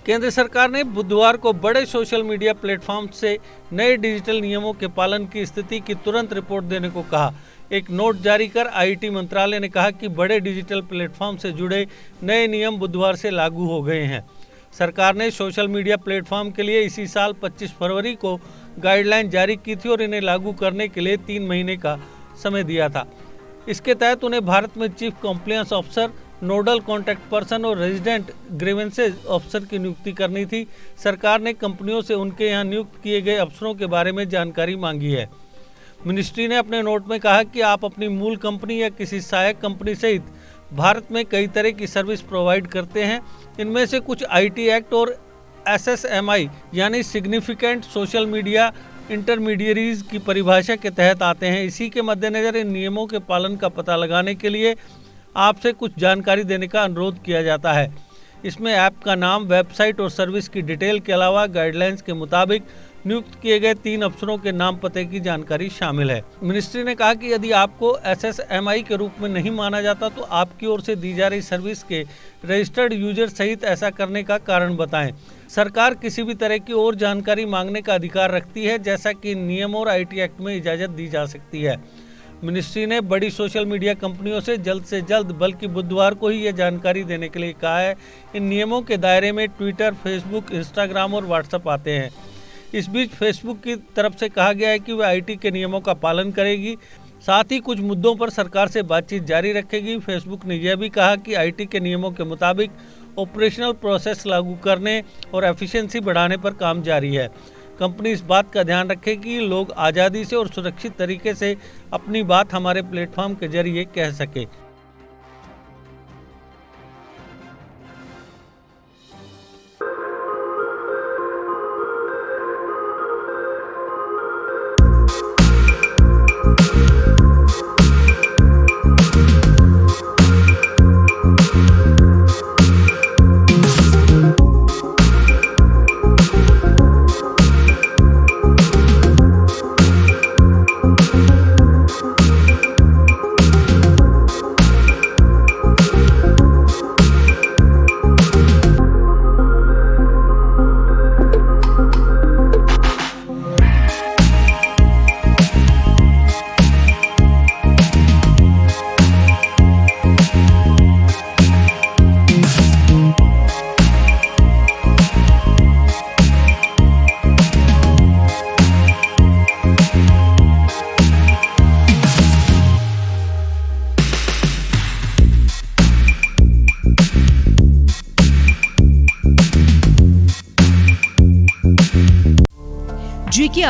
केंद्र सरकार ने बुधवार को बड़े सोशल मीडिया प्लेटफॉर्म से नए डिजिटल नियमों के पालन की स्थिति की तुरंत रिपोर्ट देने को कहा। एक नोट जारी कर आईटी मंत्रालय ने कहा कि बड़े डिजिटल प्लेटफॉर्म से जुड़े नए नियम बुधवार से लागू हो गए हैं। सरकार ने सोशल मीडिया प्लेटफॉर्म के लिए इसी साल 25 फरवरी को गाइडलाइन जारी की थी और इन्हें लागू करने के लिए 3 महीने का समय दिया था। इसके तहत उन्हें भारत में chief compliance officer, nodal contact person और रेजिडेंट ग्रीवेंसेज ऑफिसर की नियुक्ति करनी थी। सरकार ने कंपनियों से उनके यहाँ नियुक्त किए गए अफसरों के बारे में जानकारी मांगी है। मिनिस्ट्री ने अपने नोट में कहा कि आप अपनी मूल कंपनी या किसी सहायक कंपनी सहित भारत में कई तरह की सर्विस प्रोवाइड करते हैं। इनमें से कुछ आईटी एक्ट और SSMI यानी सिग्निफिकेंट सोशल मीडिया इंटरमीडियरीज की परिभाषा के तहत आते हैं। इसी के मद्देनजर इन नियमों के पालन का पता लगाने के लिए आपसे कुछ जानकारी देने का अनुरोध किया जाता है। इसमें ऐप का नाम, वेबसाइट और सर्विस की डिटेल के अलावा गाइडलाइंस के मुताबिक नियुक्त किए गए 3 अफसरों के नाम पते की जानकारी शामिल है। मिनिस्ट्री ने कहा कि यदि आपको SSMI के रूप में नहीं माना जाता तो आपकी ओर से दी जा रही सर्विस के रजिस्टर्ड यूजर सहित ऐसा करने का कारण बताएं। सरकार किसी भी तरह की और जानकारी मांगने का अधिकार रखती है, जैसा कि नियम और IT एक्ट में इजाज़त दी जा सकती है। मिनिस्ट्री ने बड़ी सोशल मीडिया कंपनियों से जल्द बल्कि बुधवार को ही यह जानकारी देने के लिए कहा है। इन नियमों के दायरे में ट्विटर, फेसबुक, इंस्टाग्राम और व्हाट्सएप आते हैं। इस बीच फेसबुक की तरफ से कहा गया है कि वह IT के नियमों का पालन करेगी, साथ ही कुछ मुद्दों पर सरकार से बातचीत जारी रखेगी। फेसबुक ने यह भी कहा कि IT के नियमों के मुताबिक ऑपरेशनल प्रोसेस लागू करने और एफिशिएंसी बढ़ाने पर काम जारी है। कंपनी इस बात का ध्यान रखे कि लोग आज़ादी से और सुरक्षित तरीके से अपनी बात हमारे प्लेटफॉर्म के जरिए कह सके। GK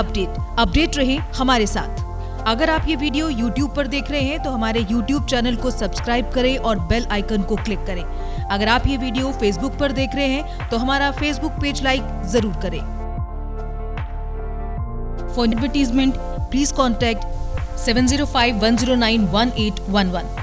अपडेट रहे हमारे साथ। अगर आप ये वीडियो YouTube पर देख रहे हैं तो हमारे YouTube चैनल को सब्सक्राइब करें और बेल आइकन को क्लिक करें। अगर आप ये वीडियो Facebook पर देख रहे हैं तो हमारा Facebook पेज लाइक जरूर करें। For advertisement please contact 705-109-1811।